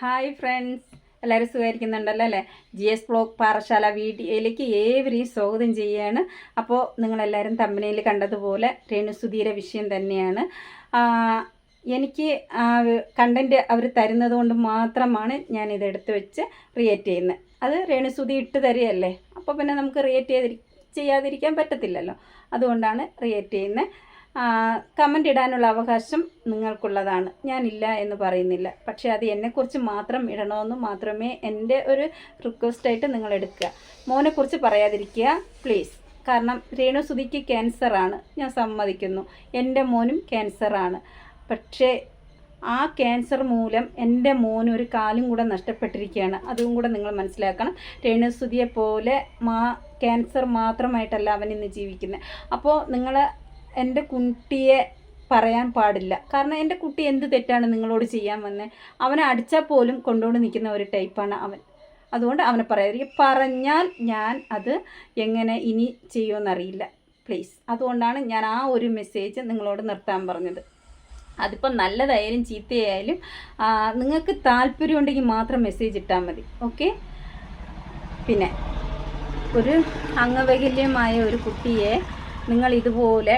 Hi friends, എല്ലാവരും സുഖമായിരിക്കുന്നുണ്ടല്ലോ അല്ലേ? GS vlog Parassala വീഡിയോയിലേക്ക് ഏവരെയും സ്വാഗതം ചെയ്യുകയാണ്. അപ്പോൾ നിങ്ങളെല്ലാവരും തമ്പനയിൽ കണ്ടതുപോലെ രേണുസുധീരെ വിഷയം തന്നെയാണ്. എനിക്ക് കണ്ടൻറ്റ് അവർ തരുന്നത് കൊണ്ട് മാത്രമാണ് ഞാൻ ഇതെടുത്ത് വെച്ച് റിയേറ്റ് ചെയ്യുന്നത്. അത് രേണുസുധി ഇട്ട് തരികയല്ലേ, അപ്പോൾ പിന്നെ നമുക്ക് റിയേറ്റ് ചെയ്യാതിരിക്കാൻ പറ്റത്തില്ലല്ലോ. അതുകൊണ്ടാണ് റിയേറ്റ് ചെയ്യുന്നത്. കമൻ്റ് ഇടാനുള്ള അവകാശം നിങ്ങൾക്കുള്ളതാണ്, ഞാനില്ല എന്ന് പറയുന്നില്ല. പക്ഷേ അത് എന്നെക്കുറിച്ച് മാത്രം ഇടണമെന്ന് മാത്രമേ എൻ്റെ ഒരു റിക്വസ്റ്റായിട്ട് നിങ്ങൾ എടുക്കുക. മോനെക്കുറിച്ച് പറയാതിരിക്കുക പ്ലീസ്. കാരണം രേണുസുധിക്ക് ക്യാൻസറാണ്, ഞാൻ സമ്മതിക്കുന്നു. എൻ്റെ മോനും ക്യാൻസറാണ്. പക്ഷേ ആ ക്യാൻസർ മൂലം എൻ്റെ മോനൊരു കാലും കൂടെ നഷ്ടപ്പെട്ടിരിക്കുകയാണ്. അതും കൂടെ നിങ്ങൾ മനസ്സിലാക്കണം. രേണുസുധിയെ പോലെ ക്യാൻസർ മാത്രമായിട്ടല്ല അവൻ ഇന്ന് ജീവിക്കുന്നത്. അപ്പോൾ നിങ്ങൾ എൻ്റെ കുട്ടിയെ പറയാൻ പാടില്ല. കാരണം എൻ്റെ കുട്ടി എന്ത് തെറ്റാണ് നിങ്ങളോട് ചെയ്യാൻ വന്നത്? അവനെ അടിച്ചാൽ പോലും കൊണ്ടുകൊണ്ട് നിൽക്കുന്ന ഒരു ടൈപ്പാണ് അവൻ. അതുകൊണ്ട് അവനെ പറയാതിരിക്കും. പറഞ്ഞാൽ ഞാൻ അത് എങ്ങനെ ഇനി ചെയ്യുമെന്നറിയില്ല പ്ലീസ്. അതുകൊണ്ടാണ് ഞാൻ ആ ഒരു മെസ്സേജ് നിങ്ങളോട് നിർത്താൻ പറഞ്ഞത്. അതിപ്പോൾ നല്ലതായാലും ചീത്തയായാലും നിങ്ങൾക്ക് താല്പര്യം ഉണ്ടെങ്കിൽ മാത്രം മെസ്സേജ് ഇട്ടാൽ മതി, ഓക്കെ? പിന്നെ ഒരു അംഗവൈകല്യമായ ഒരു കുട്ടിയെ നിങ്ങൾ ഇതുപോലെ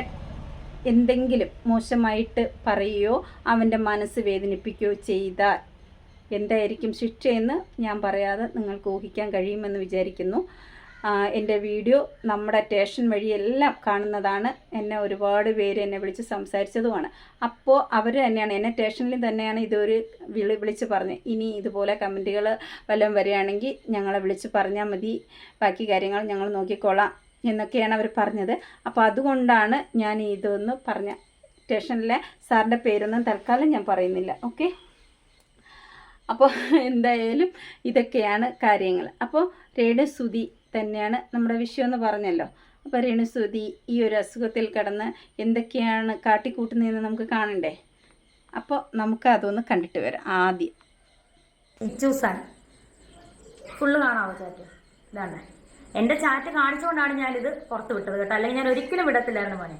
എന്തെങ്കിലും മോശമായിട്ട് പറയുകയോ അവൻ്റെ മനസ്സ് വേദനിപ്പിക്കുകയോ ചെയ്താൽ എന്തായിരിക്കും ശിക്ഷയെന്ന് ഞാൻ പറയാതെ നിങ്ങൾക്ക് ഊഹിക്കാൻ കഴിയുമെന്ന് വിചാരിക്കുന്നു. എൻ്റെ വീഡിയോ നമ്മുടെ സ്റ്റേഷൻ വഴിയെല്ലാം കാണുന്നതാണ്. എന്നെ ഒരുപാട് പേര് എന്നെ വിളിച്ച് സംസാരിച്ചതുമാണ്. അപ്പോൾ അവർ തന്നെയാണ് എന്നെ സ്റ്റേഷനിൽ തന്നെയാണ് ഇതൊരു വിളിച്ച് പറഞ്ഞത്. ഇനി ഇതുപോലെ കമൻറ്റുകൾ വല്ലതും വരികയാണെങ്കിൽ ഞങ്ങളെ വിളിച്ച് പറഞ്ഞാൽ മതി, ബാക്കി കാര്യങ്ങൾ ഞങ്ങൾ നോക്കിക്കോളാം എന്നൊക്കെയാണ് അവർ പറഞ്ഞത്. അപ്പോൾ അതുകൊണ്ടാണ് ഞാൻ ഇതൊന്ന് പറഞ്ഞ. സ്റ്റേഷനിലെ സാറിൻ്റെ പേരൊന്നും തൽക്കാലം ഞാൻ പറയുന്നില്ല, ഓക്കെ? അപ്പോൾ എന്തായാലും ഇതൊക്കെയാണ് കാര്യങ്ങൾ. അപ്പോൾ രേണുസുധി തന്നെയാണ് നമ്മുടെ വിഷയം എന്ന് പറഞ്ഞല്ലോ. അപ്പോൾ രേണുസുധി ഈ ഒരു അസുഖത്തിൽ കിടന്ന് എന്തൊക്കെയാണ് കാട്ടിക്കൂട്ടുന്നതെന്ന് നമുക്ക് കാണണ്ടേ? അപ്പോൾ നമുക്ക് അതൊന്ന് കണ്ടിട്ട് വരാം. ആദ്യം ഫുള്ള് കാണാമോ ചാറ്റ്? ഇതാണ് എൻ്റെ ചാറ്റ് കാണിച്ചുകൊണ്ടാണ് ഞാനിത് പുറത്ത് വിട്ടത് കേട്ടോ, അല്ലെങ്കിൽ ഞാൻ ഒരിക്കലും വിടത്തില്ലായിരുന്നു മോനെ.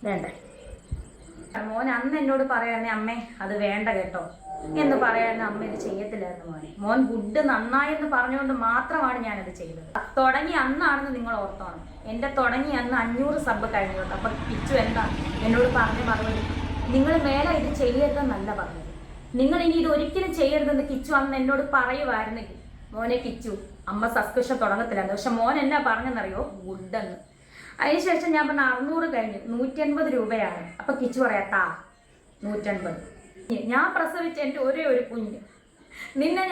വേണ്ടേ മോൻ അന്ന് എന്നോട് പറയാന്നേ അമ്മേ അത് വേണ്ട കേട്ടോ എന്ന് പറയായിരുന്നു. അമ്മ ഇത് ചെയ്യത്തില്ലായിരുന്നു മോനെ. മോൻ ഗുഡ് നന്നായെന്ന് പറഞ്ഞുകൊണ്ട് മാത്രമാണ് ഞാനത് ചെയ്തത്. തുടങ്ങി അന്നാണെന്ന് നിങ്ങൾ ഓർത്തോണം. എൻ്റെ തുടങ്ങി അന്ന് 500 സബ് കഴിഞ്ഞു. അപ്പം കിച്ചു എന്താ എന്നോട് പറഞ്ഞ മറുപടി? നിങ്ങൾ മേലെ ഇത് ചെയ്യരുതെന്നല്ല പറഞ്ഞത്, നിങ്ങൾ ഇനി ഇത് ഒരിക്കലും ചെയ്യരുതെന്ന് കിച്ചു അന്ന് എന്നോട് പറയുമായിരുന്നെങ്കിൽ മോനെ കിച്ചു അമ്മ സബ്സ്ക്രിപ്ഷൻ തുടങ്ങത്തില്ലായിരുന്നു. പക്ഷെ മോൻ എന്നാ പറഞ്ഞെന്നറിയോ? ഗുഡെന്ന്. അതിനുശേഷം ഞാൻ പറഞ്ഞ 600 കഴിഞ്ഞു, 180 രൂപയാണ്. അപ്പം കിച്ചു പറയാത്താ 180. ഞാൻ പ്രസവിച്ച എൻ്റെ ഒരേ ഒരു കുഞ്ഞ് നിന്നെ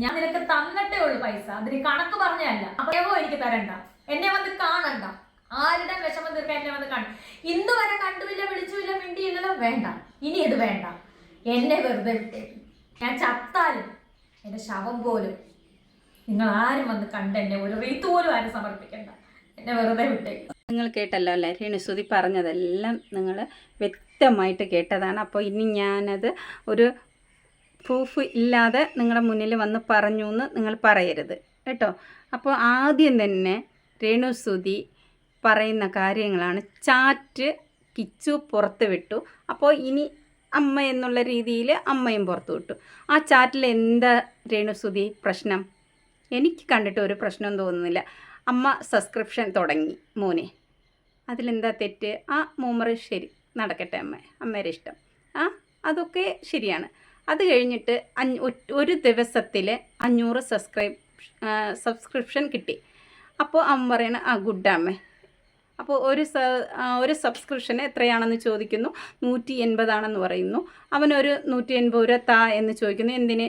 ഞാൻ നിനക്ക് തന്നിട്ടേ ഉള്ളു പൈസ, അതിന് കണക്ക് പറഞ്ഞല്ല. അപ്പോ എനിക്ക് തരണ്ട, എന്നെ വന്ന് കാണണ്ട, ആരുടെ വിഷമം തീർക്കാൻ എന്നെ വന്ന് കാണും. ഇന്ന് വരെ കണ്ടുമില്ല, വിളിച്ചുമില്ല, മിണ്ടിയില്ലല്ലോ. വേണ്ട, ഇനി ഇത് വേണ്ട. എന്നെ വെറുതെ വിട്ടേക്ക്. ഞാൻ ചത്താലും എൻ്റെ ശവം പോലും നിങ്ങൾ ആരും വന്ന് കണ്ട് എന്നെ ഒരു റീത്ത് പോലും ആരും സമർപ്പിക്കണ്ട. എന്നെ വെറുതെ വിട്ടേക്ക്. നിങ്ങൾ കേട്ടല്ലോ അല്ലേ? രേണുസുധി പറഞ്ഞതെല്ലാം നിങ്ങൾ വ്യക്തമായിട്ട് കേട്ടതാണ്. അപ്പോൾ ഇനി ഞാനത് ഒരു പ്രൂഫ് ഇല്ലാതെ നിങ്ങളുടെ മുന്നിൽ വന്ന് പറഞ്ഞു എന്ന് നിങ്ങൾ പറയരുത് കേട്ടോ. അപ്പോൾ ആദ്യം തന്നെ രേണുസുധി പറയുന്ന കാര്യങ്ങളാണ്. ചാറ്റ് കിച്ചു പുറത്ത് വിട്ടു, അപ്പോൾ ഇനി അമ്മ എന്നുള്ള രീതിയിൽ അമ്മയും പുറത്ത് വിട്ടു. ആ ചാറ്റിൽ എന്താ രേണുസുധി പ്രശ്നം? എനിക്ക് കണ്ടിട്ട് ഒരു പ്രശ്നം തോന്നുന്നില്ല. അമ്മ സബ്സ്ക്രിപ്ഷൻ തുടങ്ങി മോനെ, അതിലെന്താ തെറ്റ്? ആ മൂമറ് ശരി, നടക്കട്ടെ, അമ്മയുടെ ഇഷ്ടം. അതൊക്കെ ശരിയാണ്. അത് കഴിഞ്ഞിട്ട് ഒരു ദിവസത്തിൽ 500 സബ്സ്ക്രിപ്ഷൻ കിട്ടി. അപ്പോൾ അമ്മ പറയണ ഗുഡ് അമ്മേ. അപ്പോൾ ഒരു സബ്സ്ക്രിപ്ഷന് എത്രയാണെന്ന് ചോദിക്കുന്നു. 180 ആണെന്ന് പറയുന്നു. അവനൊരു 180 രൂപ താ എന്ന് ചോദിക്കുന്നു. എന്തിന്?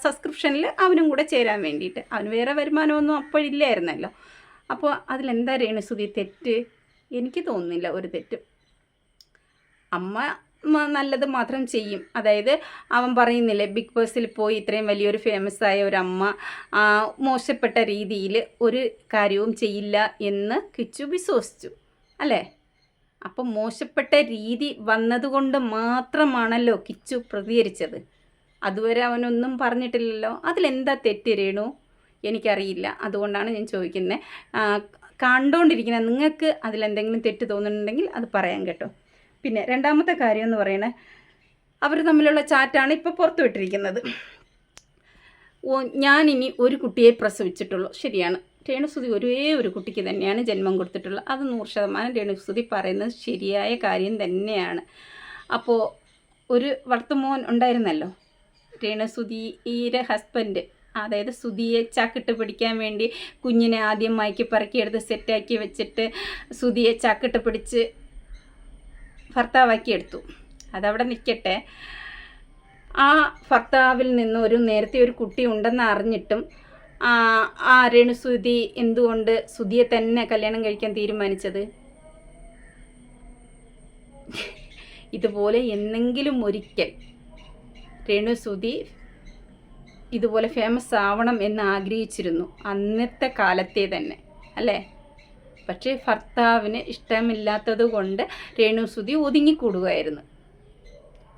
സബ്സ്ക്രിപ്ഷനിൽ അവനും കൂടെ ചേരാൻ വേണ്ടിയിട്ട്. അവന് വേറെ വരുമാനമൊന്നും അപ്പോഴില്ലായിരുന്നല്ലോ. അപ്പോൾ അതിലെന്താ രേണുസുധി തെറ്റ്? എനിക്ക് തോന്നുന്നില്ല ഒരു തെറ്റും. അമ്മ നല്ലത് മാത്രം ചെയ്യും. അതായത് അവൻ പറയുന്നില്ലേ, ബിഗ് ബോസിൽ പോയി ഇത്രയും വലിയൊരു ഫേമസ് ആയ ഒരു അമ്മ മോശപ്പെട്ട രീതിയിൽ ഒരു കാര്യവും ചെയ്യില്ല എന്ന് കിച്ചു വിശ്വസിച്ചു അല്ലേ? അപ്പം മോശപ്പെട്ട രീതി വന്നതുകൊണ്ട് മാത്രമാണല്ലോ കിച്ചു പ്രതികരിച്ചത്. അതുവരെ അവനൊന്നും പറഞ്ഞിട്ടില്ലല്ലോ. അതിലെന്താ തെറ്റ് രേണു? എനിക്കറിയില്ല. അതുകൊണ്ടാണ് ഞാൻ ചോദിക്കുന്നത്. കണ്ടുകൊണ്ടിരിക്കുന്ന നിങ്ങൾക്ക് അതിലെന്തെങ്കിലും തെറ്റ് തോന്നുന്നുണ്ടെങ്കിൽ അത് പറയാൻ കേട്ടോ. പിന്നെ രണ്ടാമത്തെ കാര്യം എന്ന് പറയുന്നത്, അവർ തമ്മിലുള്ള ചാറ്റാണ് ഇപ്പോൾ പുറത്തുവിട്ടിരിക്കുന്നത്. ഞാനിനി ഒരു കുട്ടിയെ പ്രസവിച്ചിട്ടുള്ളൂ. ശരിയാണ്, രേണുസുതി ഒരേ ഒരു കുട്ടിക്ക് തന്നെയാണ് ജന്മം കൊടുത്തിട്ടുള്ളത്. അത് 100% രേണുസുതി പറയുന്നത് ശരിയായ കാര്യം തന്നെയാണ്. അപ്പോൾ ഒരു വളർത്തുമോൻ ഉണ്ടായിരുന്നല്ലോ, രേണുസുതിയുടെ ഹസ്ബൻഡ്, അതായത് സുധിയെ ചാക്കിട്ട് പിടിക്കാൻ വേണ്ടി കുഞ്ഞിനെ ആദ്യം മയക്കി പറക്കിയെടുത്ത് സെറ്റാക്കി വെച്ചിട്ട് സുധിയെ ചാക്കിട്ട് പിടിച്ച് ഭർത്താവാക്കിയെടുത്തു. അതവിടെ നിൽക്കട്ടെ. ആ ഭർത്താവിൽ നിന്ന് നേരത്തെ ഒരു കുട്ടി ഉണ്ടെന്ന് അറിഞ്ഞിട്ടും ആ രേണുസുതി എന്തുകൊണ്ട് സുധിയെ തന്നെ കല്യാണം കഴിക്കാൻ തീരുമാനിച്ചത്? ഇതുപോലെ എന്നെങ്കിലും ഒരിക്കൽ രേണുസുതി ഇതുപോലെ ഫേമസ് ആവണം എന്ന് ആഗ്രഹിച്ചിരുന്നു, അന്നത്തെ കാലത്തെ തന്നെ, അല്ലേ? പക്ഷേ ഭർത്താവിന് ഇഷ്ടമില്ലാത്തത് കൊണ്ട് രേണുസുതി ഒതുങ്ങിക്കൂടുകയായിരുന്നു.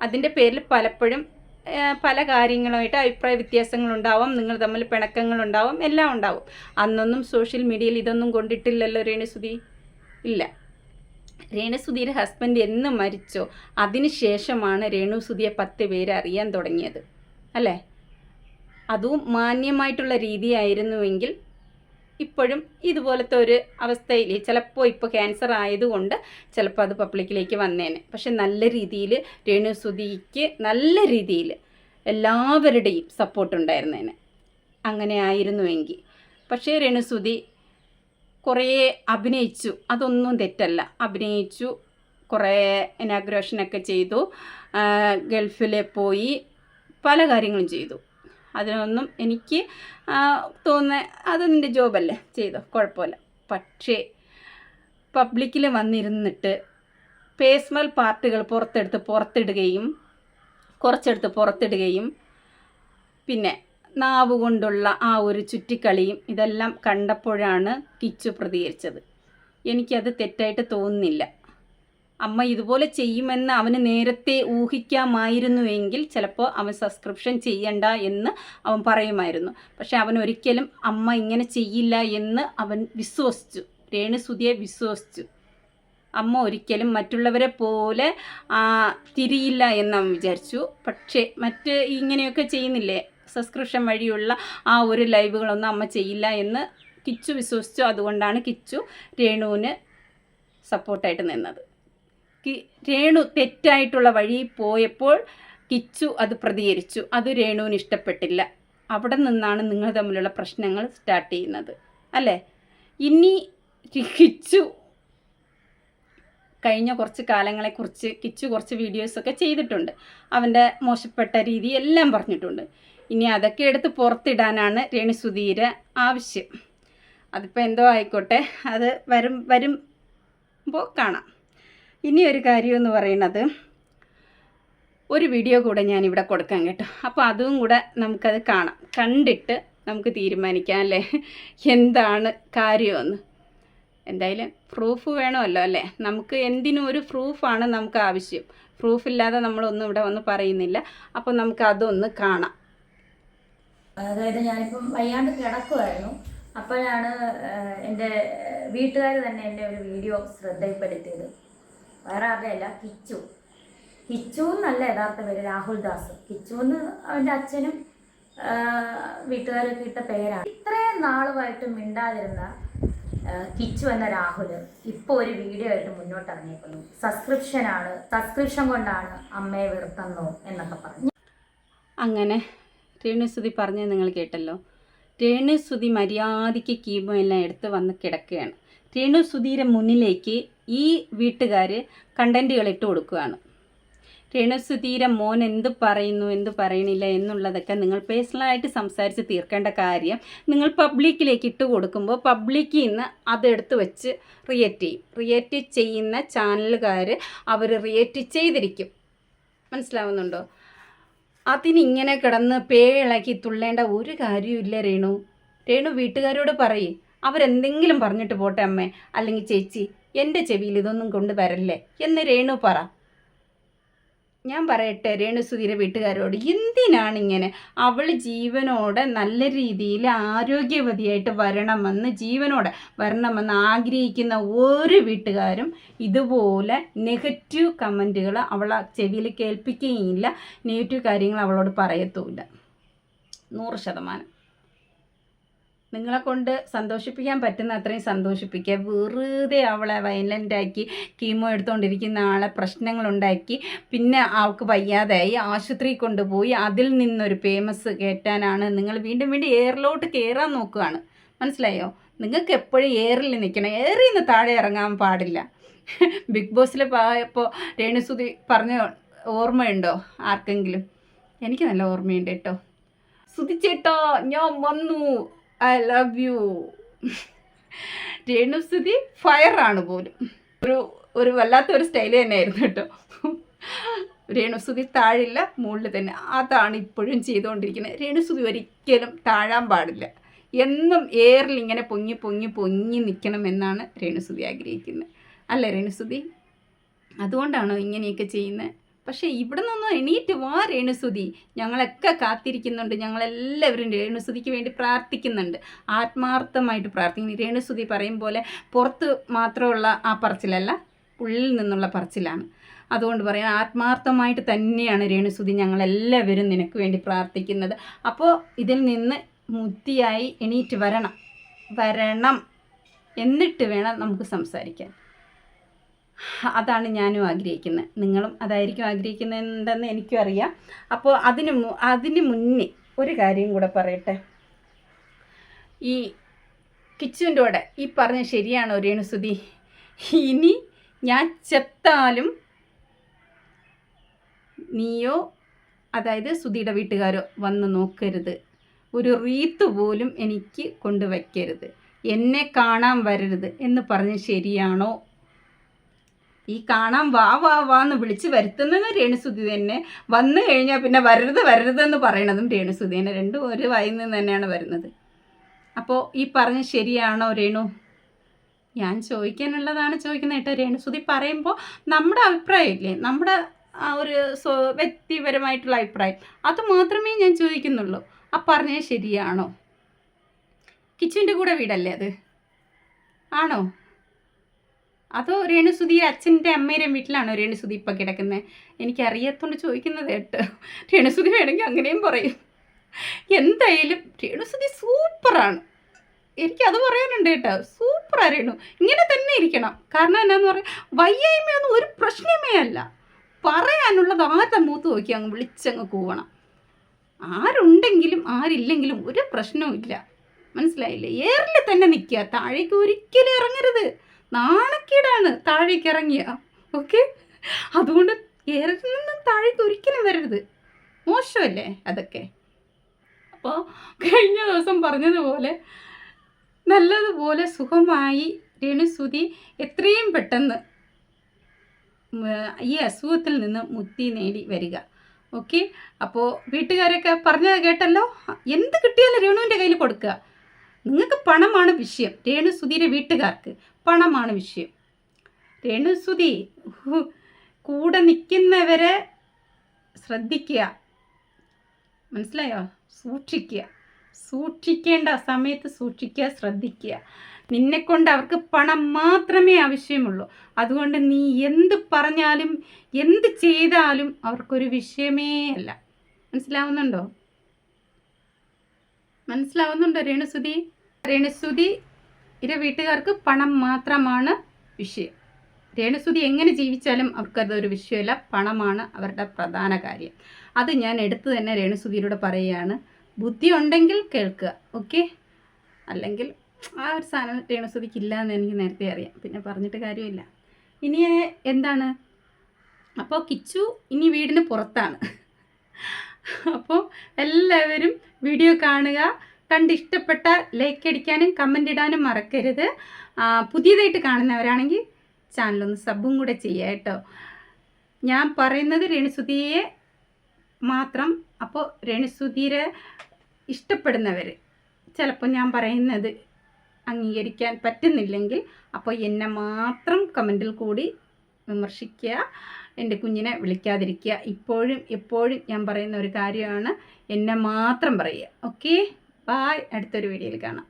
അതിൻ്റെ പേരിൽ പലപ്പോഴും പല കാര്യങ്ങളുമായിട്ട് അഭിപ്രായ വ്യത്യാസങ്ങളുണ്ടാവും, നിങ്ങൾ തമ്മിൽ പിണക്കങ്ങളുണ്ടാവും, എല്ലാം ഉണ്ടാവും. അന്നൊന്നും സോഷ്യൽ മീഡിയയിൽ ഇതൊന്നും കൊണ്ടിട്ടില്ലല്ലോ രേണുസുതി. ഇല്ല. രേണുസുതിയുടെ ഹസ്ബൻഡ് എന്ന് മരിച്ചോ അതിന് ശേഷമാണ് രേണുസുതിയെ 10 പേര് അറിയാൻ തുടങ്ങിയത്, അല്ലേ? അതും മാന്യമായിട്ടുള്ള രീതിയായിരുന്നുവെങ്കിൽ ഇപ്പോഴും ഇതുപോലത്തെ ഒരു അവസ്ഥയിൽ ചിലപ്പോൾ ഇപ്പോൾ ക്യാൻസർ ആയതുകൊണ്ട് ചിലപ്പോൾ അത് പബ്ലിക്കിലേക്ക് വന്നേനെ. പക്ഷെ നല്ല രീതിയിൽ രേണുസുതിക്ക് നല്ല രീതിയിൽ എല്ലാവരുടെയും സപ്പോർട്ടുണ്ടായിരുന്നേനെ അങ്ങനെ ആയിരുന്നുവെങ്കിൽ. പക്ഷേ രേണുസുതി കുറേ അഭിനയിച്ചു, അതൊന്നും തെറ്റല്ല. അഭിനയിച്ചു, കുറേ ഇനാഗ്രേഷനൊക്കെ ചെയ്തു, ഗൾഫിൽ പോയി പല കാര്യങ്ങളും ചെയ്തു. അതിനൊന്നും എനിക്ക് തോന്നുന്ന അത് നിൻ്റെ ജോബല്ലേ, ചെയ്തോ, കുഴപ്പമില്ല. പക്ഷേ പബ്ലിക്കിൽ വന്നിരുന്നിട്ട് പേഴ്സണൽ പാർട്ടുകൾ പുറത്തിടുകയും പിന്നെ നാവ് കൊണ്ടുള്ള ആ ഒരു ചുറ്റിക്കളിയും ഇതെല്ലാം കണ്ടപ്പോഴാണ് കിച്ചു പ്രതികരിച്ചത്. എനിക്കത് തെറ്റായിട്ട് തോന്നുന്നില്ല. അമ്മ ഇതുപോലെ ചെയ്യുമെന്ന് അവന് നേരത്തെ ഊഹിക്കാമായിരുന്നുവെങ്കിൽ ചിലപ്പോൾ അവൻ സബ്സ്ക്രിപ്ഷൻ ചെയ്യണ്ട എന്ന് അവൻ പറയുമായിരുന്നു. പക്ഷെ അവൻ ഒരിക്കലും അമ്മ ഇങ്ങനെ ചെയ്യില്ല എന്ന് അവൻ വിശ്വസിച്ചു, രേണുസുതിയെ വിശ്വസിച്ചു. അമ്മ ഒരിക്കലും മറ്റുള്ളവരെ പോലെ തിരിയില്ല എന്ന് അവൻ വിചാരിച്ചു. പക്ഷേ ഇങ്ങനെയൊക്കെ ചെയ്യുന്നില്ലേ, സബ്സ്ക്രിപ്ഷൻ വഴിയുള്ള ആ ഒരു ലൈവുകളൊന്നും അമ്മ ചെയ്യില്ല എന്ന് കിച്ചു വിശ്വസിച്ചു. അതുകൊണ്ടാണ് കിച്ചു രേണുവിന് സപ്പോർട്ടായിട്ട് നിന്നത്. രേണു തെറ്റായിട്ടുള്ള വഴി പോയപ്പോൾ കിച്ചു അത് പ്രതികരിച്ചു. അത് രേണുവിന് ഇഷ്ടപ്പെട്ടില്ല. അവിടെ നിന്നാണ് നിങ്ങൾ തമ്മിലുള്ള പ്രശ്നങ്ങൾ സ്റ്റാർട്ട് ചെയ്യുന്നത്, അല്ലേ? ഇനി കിച്ചു കഴിഞ്ഞ കുറച്ച് കാലങ്ങളെക്കുറിച്ച് കിച്ചു കുറച്ച് വീഡിയോസൊക്കെ ചെയ്തിട്ടുണ്ട്. അവൻ്റെ മോശപ്പെട്ട രീതി എല്ലാം പറഞ്ഞിട്ടുണ്ട്. ഇനി അതൊക്കെ എടുത്ത് പുറത്തിടാനാണ് രേണുസുതിയുടെ ആവശ്യം. അതിപ്പോൾ എന്തോ ആയിക്കോട്ടെ, അത് വരുമ്പോൾ കാണാം. ഇനി ഒരു കാര്യം എന്ന് പറയുന്നത്, ഒരു വീഡിയോ കൂടെ ഞാനിവിടെ കൊടുക്കാം കേട്ടോ. അപ്പോൾ അതും കൂടെ നമുക്കത് കാണാം, കണ്ടിട്ട് നമുക്ക് തീരുമാനിക്കാം, അല്ലേ, എന്താണ് കാര്യമെന്ന്. എന്തായാലും പ്രൂഫ് വേണമല്ലോ, അല്ലേ? നമുക്ക് എന്തിനും ഒരു പ്രൂഫാണ് നമുക്ക് ആവശ്യം. പ്രൂഫില്ലാതെ നമ്മളൊന്നും ഇവിടെ വന്ന് പറയുന്നില്ല. അപ്പോൾ നമുക്ക് അതൊന്ന് കാണാം. അതായത് ഞാനിപ്പം വയ്യാണ്ട് കിടക്കുമായിരുന്നു. അപ്പോഴാണ് എൻ്റെ വീട്ടുകാർ തന്നെ എൻ്റെ ഒരു വീഡിയോ ശ്രദ്ധയിൽപ്പെടുത്തിയത്. വേറെ ആരുടെയല്ല, കിച്ചു എന്നല്ല യഥാർത്ഥ പേര്, രാഹുൽ ദാസ്. കിച്ചു എന്ന് അവൻ്റെ അച്ഛനും വീട്ടുകാരൊക്കെ ഇട്ട പേരാണ്. ഇത്രയും നാളുമായിട്ട് മിണ്ടാതിരുന്ന കിച്ചു എന്ന രാഹുൽ ഇപ്പോൾ ഒരു വീഡിയോ ആയിട്ട് മുന്നോട്ടിറങ്ങിയിരിക്കുന്നു. സബ്സ്ക്രിപ്ഷൻ കൊണ്ടാണ് അമ്മയെ വെറുത്തന്നോ എന്നൊക്കെ പറഞ്ഞു. അങ്ങനെ രേണുസുതി പറഞ്ഞത് നിങ്ങൾ കേട്ടല്ലോ. രേണുസുതി മര്യാദയ്ക്ക് കീമോ എല്ലാം എടുത്ത് വന്ന് കിടക്കുകയാണ്. രേണുസുതിയുടെ മുന്നിലേക്ക് ഈ വീട്ടുകാർ കണ്ടൻറ്റുകൾ ഇട്ട് കൊടുക്കുകയാണ്. രേണുസുതിയുടെ മോൻ എന്ത് പറയുന്നു എന്ത് പറയണില്ല എന്നുള്ളതൊക്കെ നിങ്ങൾ പേഴ്സണലായിട്ട് സംസാരിച്ച് തീർക്കേണ്ട കാര്യം നിങ്ങൾ പബ്ലിക്കിലേക്ക് ഇട്ട് കൊടുക്കുമ്പോൾ പബ്ലിക്കിൽ നിന്ന് അതെടുത്ത് വെച്ച് റിയേറ്റ് ചെയ്യുന്ന ചാനലുകാർ അവർ റിയേറ്റ് ചെയ്തിരിക്കും. മനസ്സിലാവുന്നുണ്ടോ? അതിനിങ്ങനെ കിടന്ന് പേളക്കി തുള്ളേണ്ട ഒരു കാര്യമില്ല. രേണു വീട്ടുകാരോട് പറയും, അവരെന്തെങ്കിലും പറഞ്ഞിട്ട് പോട്ടെ അമ്മേ, അല്ലെങ്കിൽ ചേച്ചി എൻ്റെ ചെവിയിൽ ഇതൊന്നും കൊണ്ട് വരല്ലേ എന്ന് രേണു പറ. ഞാൻ പറയട്ടെ രേണുസുധീരെ വീട്ടുകാരോട്, എന്തിനാണ് ഇങ്ങനെ? അവൾ ജീവനോടെ നല്ല രീതിയിൽ ആരോഗ്യവതിയായിട്ട് ജീവനോടെ വരണമെന്ന് ആഗ്രഹിക്കുന്ന ഒരു വീട്ടുകാരും ഇതുപോലെ നെഗറ്റീവ് കമൻറ്റുകൾ അവൾ ചെവിയിൽ കേൾപ്പിക്കുകയില്ല, നെഗറ്റീവ് കാര്യങ്ങൾ അവളോട് പറയത്തുമില്ല. 100%. നിങ്ങളെ കൊണ്ട് സന്തോഷിപ്പിക്കാൻ പറ്റുന്ന അത്രയും സന്തോഷിപ്പിക്കുക. വെറുതെ അവളെ വയലൻ്റാക്കി കീമോ എടുത്തുകൊണ്ടിരിക്കുന്ന ആളെ പ്രശ്നങ്ങളുണ്ടാക്കി പിന്നെ അവൾക്ക് വയ്യാതായി ആശുപത്രിയിൽ കൊണ്ടുപോയി അതിൽ നിന്നൊരു ഫേമസ് കയറ്റാനാണ് നിങ്ങൾ വീണ്ടും വീണ്ടും എയറിലോട്ട് കയറാൻ നോക്കുകയാണ്. മനസ്സിലായോ? നിങ്ങൾക്ക് എപ്പോഴും എയറിൽ നിൽക്കണം, എയറിൽ നിന്ന് താഴെ ഇറങ്ങാൻ പാടില്ല. ബിഗ് ബോസിൽ പോയപ്പോൾ രേണുസുധി പറഞ്ഞ ഓർമ്മയുണ്ടോ ആർക്കെങ്കിലും? എനിക്ക് നല്ല ഓർമ്മയുണ്ട് കേട്ടോ. സുധിച്ചേട്ടോ ഞാൻ വന്നു, ഐ ലവ് യു. രേണുസുധി ഫയറാണ് പോലും. ഒരു വല്ലാത്തൊരു സ്റ്റൈൽ തന്നെയായിരുന്നു കേട്ടോ. രേണുസുധി താഴില്ല, മുകളിൽ തന്നെ. അതാണ് ഇപ്പോഴും ചെയ്തുകൊണ്ടിരിക്കുന്നത്. രേണുസുധി ഒരിക്കലും താഴാൻ പാടില്ല. എന്നും എയറിൽ ഇങ്ങനെ പൊങ്ങി പൊങ്ങി പൊങ്ങി നിൽക്കണമെന്നാണ് രേണുസുധി ആഗ്രഹിക്കുന്നത്. അല്ലേ രേണുസുധി? അതുകൊണ്ടാണോ ഇങ്ങനെയൊക്കെ ചെയ്യുന്നത്? പക്ഷേ ഇവിടെ നിന്നൊന്നും എണീറ്റ് വാ രേണുസുധി. ഞങ്ങളൊക്കെ കാത്തിരിക്കുന്നുണ്ട്. ഞങ്ങളെല്ലാവരും രേണുസുധിക്ക് വേണ്ടി പ്രാർത്ഥിക്കുന്നുണ്ട്, ആത്മാർത്ഥമായിട്ട് പ്രാർത്ഥിക്കുന്നു. രേണുസുധി പറയും പോലെ പുറത്ത് മാത്രമുള്ള ആ പറച്ചിലല്ല, ഉള്ളിൽ നിന്നുള്ള പറച്ചിലാണ്. അതുകൊണ്ട് പറയാം, ആത്മാർത്ഥമായിട്ട് തന്നെയാണ് രേണുസുധി ഞങ്ങളെല്ലാവരും നിനക്ക് വേണ്ടി പ്രാർത്ഥിക്കുന്നത്. അപ്പോൾ ഇതിൽ നിന്ന് മുക്തിയായി എണീറ്റ് വരണം, എന്നിട്ട് വേണം നമുക്ക് സംസാരിക്കാൻ. അതാണ് ഞാനും ആഗ്രഹിക്കുന്നത്, നിങ്ങളും അതായിരിക്കും ആഗ്രഹിക്കുന്നുണ്ടെന്ന് എനിക്കും അറിയാം. അപ്പോൾ അതിന് മുന്നേ ഒരു കാര്യം കൂടെ പറയട്ടെ. ഈ കിച്ചുവിൻ്റെ കൂടെ ഈ പറഞ്ഞ ശരിയാണോ രേണുസുധി? ഇനി ഞാൻ ചെത്താലും നീയോ, അതായത് സുധിയുടെ വീട്ടുകാരോ വന്ന് നോക്കരുത്, ഒരു റീത്ത് പോലും എനിക്ക് കൊണ്ടുവയ്ക്കരുത്, എന്നെ കാണാൻ വരരുത് എന്ന് പറഞ്ഞ് ശരിയാണോ? ഈ കാണാൻ വാ എന്ന് വിളിച്ച് വരുത്തുന്നത് രേണുസുധി തന്നെ, വന്നു കഴിഞ്ഞാൽ പിന്നെ വരരുതെന്ന് പറയണതും രേണുസുധി തന്നെ. രണ്ടും ഒരു വായിൽ നിന്ന് തന്നെയാണ് വരുന്നത്. അപ്പോൾ ഈ പറഞ്ഞ് ശരിയാണോ രേണു? ഞാൻ ചോദിക്കാനുള്ളതാണ് ചോദിക്കുന്നത് കേട്ടോ. രേണുസുധി പറയുമ്പോൾ നമ്മുടെ അഭിപ്രായമില്ലേ, നമ്മുടെ ആ ഒരു വ്യക്തിപരമായിട്ടുള്ള അഭിപ്രായം, അത് മാത്രമേ ഞാൻ ചോദിക്കുന്നുള്ളൂ. ആ പറഞ്ഞത് ശരിയാണോ? കിച്ചുവിൻ്റെ കൂടെ വീടല്ലേ അത്? ആണോ? അതോ രേണുസുധി അച്ഛൻ്റെ അമ്മയുടെയും വീട്ടിലാണോ രേണുസുധി ഇപ്പം കിടക്കുന്നത്? എനിക്കറിയാത്തോണ്ട് ചോദിക്കുന്നത് കേട്ടോ. രേണുസുധി വേണമെങ്കിൽ അങ്ങനെയും പറയും. എന്തായാലും രേണുസുധി സൂപ്പറാണ്, എനിക്കത് പറയാനുണ്ട് കേട്ടോ. സൂപ്പറാണ് രേണു, ഇങ്ങനെ തന്നെ ഇരിക്കണം. കാരണം എന്നാന്ന് പറയാം, വയ്യായ്മയൊന്നും ഒരു പ്രശ്നമേ അല്ല. പറയാനുള്ളത് ആരുടെ മൂത്ത് നോക്കി അങ്ങ് വിളിച്ചങ്ങ് കൂവണം. ആരുണ്ടെങ്കിലും ആരില്ലെങ്കിലും ഒരു പ്രശ്നവും ഇല്ല, മനസ്സിലായില്ലേ? എയറിൽ തന്നെ നിൽക്കുക, താഴേക്ക് ഒരിക്കലും ഇറങ്ങരുത്. നാണക്കേടാണ് താഴേക്ക് ഇറങ്ങിയ. ഓക്കെ, അതുകൊണ്ട് എയറിൽ നിന്നും താഴേക്ക് ഒരിക്കലും വരരുത്, മോശമല്ലേ അതൊക്കെ. അപ്പോൾ കഴിഞ്ഞ ദിവസം പറഞ്ഞതുപോലെ നല്ലതുപോലെ സുഖമായി രേണുസുധി എത്രയും പെട്ടെന്ന് ഈ അസുഖത്തിൽ നിന്ന് മുക്തി നേടി വരിക. ഓക്കെ, അപ്പോൾ വീട്ടുകാരൊക്കെ പറഞ്ഞത് കേട്ടല്ലോ. എന്ത് കിട്ടിയാലും രേണുവിൻ്റെ കയ്യിൽ കൊടുക്കുക. നിങ്ങൾക്ക് പണമാണ് വിഷയം, രേണുസുധിയുടെ വീട്ടുകാർക്ക് പണമാണ് വിഷയം. രേണുസുധി കൂടെ നിൽക്കുന്നവരെ ശ്രദ്ധിക്കുക, മനസ്സിലായോ? സൂക്ഷിക്കേണ്ട സമയത്ത് സൂക്ഷിക്കുക, ശ്രദ്ധിക്കുക. നിന്നെക്കൊണ്ട് അവർക്ക് പണം മാത്രമേ ആവശ്യമുള്ളൂ. അതുകൊണ്ട് നീ എന്ത് പറഞ്ഞാലും എന്ത് ചെയ്താലും അവർക്കൊരു വിഷയമേ അല്ല. മനസ്സിലാവുന്നുണ്ടോ രേണുസുധി? രേണുസുധിയുടെ വീട്ടുകാർക്ക് പണം മാത്രമാണ് വിഷയം. രേണുസുധി എങ്ങനെ ജീവിച്ചാലും അവർക്കതൊരു വിഷയമല്ല, പണമാണ് അവരുടെ പ്രധാന കാര്യം. അത് ഞാൻ എടുത്തു തന്നെ രേണുസുധിയിലൂടെ പറയുകയാണ്. ബുദ്ധി ഉണ്ടെങ്കിൽ കേൾക്കുക, ഓക്കെ? അല്ലെങ്കിൽ ആ ഒരു സാധനം രേണുസുധിക്ക് ഇല്ല എന്ന് എനിക്ക് നേരത്തെ അറിയാം, പിന്നെ പറഞ്ഞിട്ട് കാര്യമില്ല. ഇനി എന്താണ്? അപ്പോൾ കിച്ചു ഇനി വീടിന് പുറത്താണ്. അപ്പോൾ എല്ലാവരും വീഡിയോ കാണുക, കണ്ടിഷ്ടപ്പെട്ട ലൈക്ക് അടിക്കാനും കമൻ്റ് ഇടാനും മറക്കരുത്. പുതിയതായിട്ട് കാണുന്നവരാണെങ്കിൽ ചാനലൊന്ന് സബും കൂടെ ചെയ്യുക കേട്ടോ. ഞാൻ പറയുന്നത് രേണുസുധിയെ മാത്രം. അപ്പോൾ രേണുസുധിയെ ഇഷ്ടപ്പെടുന്നവർ ചിലപ്പോൾ ഞാൻ പറയുന്നത് അംഗീകരിക്കാൻ പറ്റുന്നില്ലെങ്കിൽ അപ്പോൾ എന്നെ മാത്രം കമൻറ്റിൽ കൂടി വിമർശിക്കുക. എൻ്റെ കുഞ്ഞിനെ വിളിക്കാതിരിക്കുക. ഇപ്പോഴും എപ്പോഴും ഞാൻ പറയുന്ന ഒരു കാര്യമാണ്, എന്നെ മാത്രം പറയുക. Okay, bye. അടുത്തൊരു വീഡിയോയിൽ കാണാം.